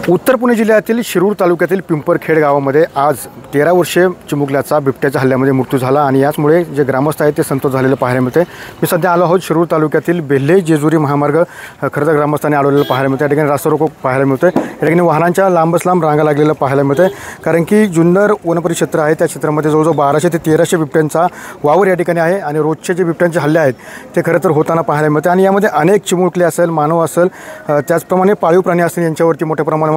उत्तर पुणे जिल्ह्यातील शिरूर तालुक्यातील पिंपरखेड गावामध्ये आज 13 वर्षे चिमुकल्याचा बिबट्याच्या हल्ल्यामध्ये मृत्यू झाला आणि याचमुळे जे ग्रामस्थ आहेत ते संतोष झालेलं पाहायला मिळते। मी सध्या आलो आहोत शिरूर तालुक्यातील बेल्हे जेजुरी महामार्ग खरं तर ग्रामस्थांनी अडवलेलं पाहायला मिळते। या ठिकाणी रास्ता रोको पाहायला मिळते। या ठिकाणी वाहनांच्या लांबच लांब रांगा लागलेलं पाहायला मिळते, कारण की जुन्नर वनपरिक्षेत्र आहे त्या क्षेत्रामध्ये जवळजवळ 1200 ते 1300 बिबट्यांचा वावर या ठिकाणी आहे आणि रोजचे जे बिबट्यांचे हल्ले आहेत ते खरं तर होताना पाहायला मिळते आणि यामध्ये अनेक चिमुकले असेल, मानव असेल, त्याचप्रमाणे पाळीव प्राणी असतील यांच्यावरती मोठ्या प्रमाणामध्ये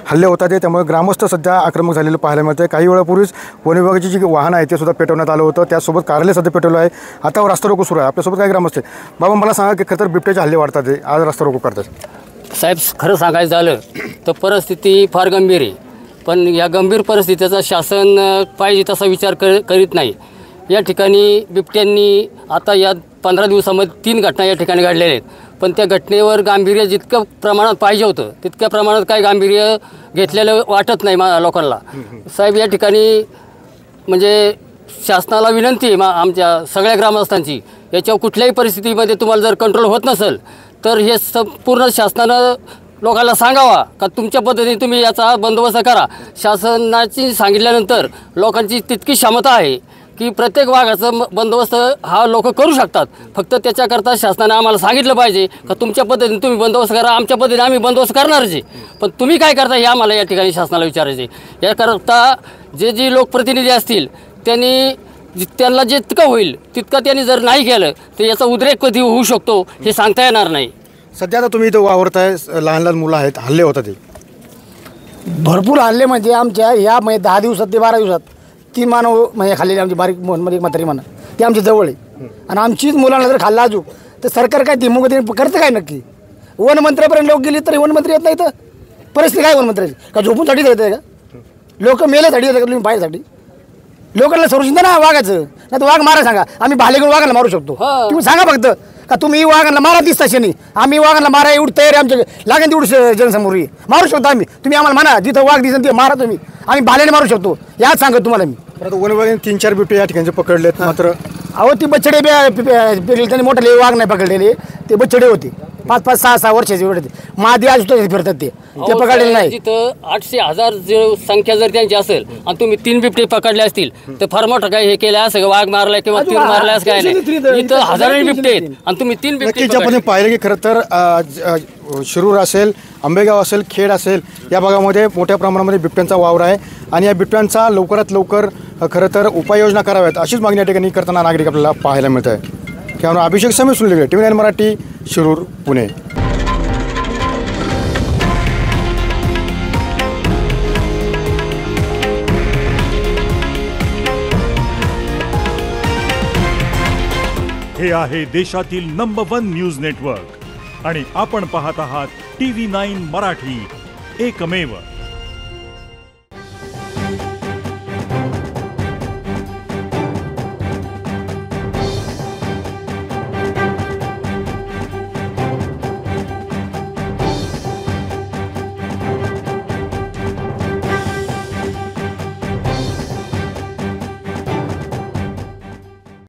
हल्ले होतात। त्यामुळे ग्रामस्थ सध्या आक्रमक झालेलं पाहायला मिळते। काही वेळापूर्वीच वन विभागाची जी वाहन आहे ते सुद्धा पेटवण्यात आलं होतं, त्यासोबत कार्यालय सध्या पेटवलं आहे। आता रस्ता रोको सुरू आहे। आपल्यासोबत काही ग्रामस्थ आहे। बाबा मला सांगा की खरं तर बिबट्याचे हल्ले वाढतात, आज रस्ता रोको करतात। साहेब खरं सांगायचं झालं तर परिस्थिती फार गंभीर आहे, पण या गंभीर परिस्थितीचा शासन पाहिजे तसा विचार करीत नाही। या ठिकाणी बिबट्यांनी आता या 15 दिवसामध्ये 3 घटना या ठिकाणी घडलेल्या आहेत, पण त्या घटनेवर गांभीर्य जितक्या प्रमाणात पाहिजे होतं तितक्या प्रमाणात काही गांभीर्य घेतलेलं वाटत नाही लोकांना। साहेब या ठिकाणी म्हणजे शासनाला विनंती आहे आमच्या सगळ्या ग्रामस्थांची, याच्यावर कुठल्याही परिस्थितीमध्ये तुम्हाला जर कंट्रोल होत नसेल तर हे संपूर्ण शासनानं लोकांना सांगावा का तुमच्या पद्धतीने तुम्ही याचा बंदोबस्त करा। शासनाची सांगितल्यानंतर लोकांची तितकी क्षमता आहे की प्रत्येक वाघाचा बंदोबस्त हा लोक करू शकतात। फक्त त्याच्याकरता शासनाने आम्हाला सांगितलं पाहिजे का तुमच्या पद्धतीने तुम्ही बंदोबस्त करा, आमच्या पद्धतीने आम्ही बंदोबस्त करणारच आहे, पण तुम्ही काय करता हे आम्हाला या ठिकाणी शासनाला विचारायचे। याकरता जे लोकप्रतिनिधी असतील त्यांना जितकं होईल तितकं त्यांनी जर नाही केलं तर याचा उद्रेक कधी होऊ शकतो हे सांगता येणार नाही। सध्या आता तुम्ही इथं वावरताय, लहान लहान मुलं आहेत, हल्ले होतात, ते भरपूर हल्ले म्हणजे आमच्या या 10 दिवसात ते 12 दिवसात 3 मानव म्हणजे खाल्लेले आमची बारीक म्हणजे म्हातारी म्हणा ते आमच्या जवळ आहे आणि आमचीच मुलांना जर खाल्ला अजून तर सरकार काय ती मुग करतं काय नक्की? वनमंत्र्यापर्यंत लोक गेली तरी वनमंत्री येत नाही तर परिस्थिती काय वनमंत्र्याची का झोपूनसाठी येतं का? लोक मेल्यासाठी येतं का तुम्ही पाहायसाठी? लोकांना संरक्षण द्या ना वाघाचं, नाही तर वाघ मारा सांगा, आम्ही भाले घेऊन वाघांना मारू शकतो। तुम्ही सांगा फक्त का तुम्ही वाघांना मारा दिसताशी नाही, आम्ही वाघांना मारा एवढी तयारी आमच्या लागेल तेवढी जनसमोर मारू शकतो आम्ही। तुम्ही आम्हाला म्हणा जिथं वाघ दिसेल ते मारा, तुम्ही आम्ही भाल्याने मारू शकतो, याच सांगत तुम्हाला मी। वन विभागाने 3-4 बिबटे या ठिकाणी पकडलेत, मात्र अहो ती बछडे त्यांनी मोठे वाघ नाही पकडलेले, ते बछडे होते 5-5, 6-6 वर्षाचे एवढे मादी आज फिरतात ते पकडलेले नाही। तिथं 800,000 संख्या जर त्यांची असेल आणि तुम्ही 3 बिबटे पकडले असतील तर फार मोठं काय हे केलं असं वाघ मारलाय किंवा तीर मारलाय असं काय नाही। इथं हजारो बिबटे आहेत आणि तुम्ही 3 बिबटे आपण पाहिलं की खरं तर शिरूर असेल, आंबेगाव असेल, खेड असेल या भागामध्ये मोठ्या प्रमाणामध्ये बिबट्यांचा वावर आहे आणि या बिबट्यांचा लवकरात लवकर खरं तर उपाययोजना कराव्यात अशीच मागणी या ठिकाणी करताना नागरिक आपल्याला पाहायला मिळत आहे। त्यामुळे अभिषेक समीर सुनले, TV9 मराठी, शिरूर, पुणे। हे आहे देशातील नंबर 1 न्यूज नेटवर्क आणि आपण पाहत आहात TV9 मराठी, एकमेव।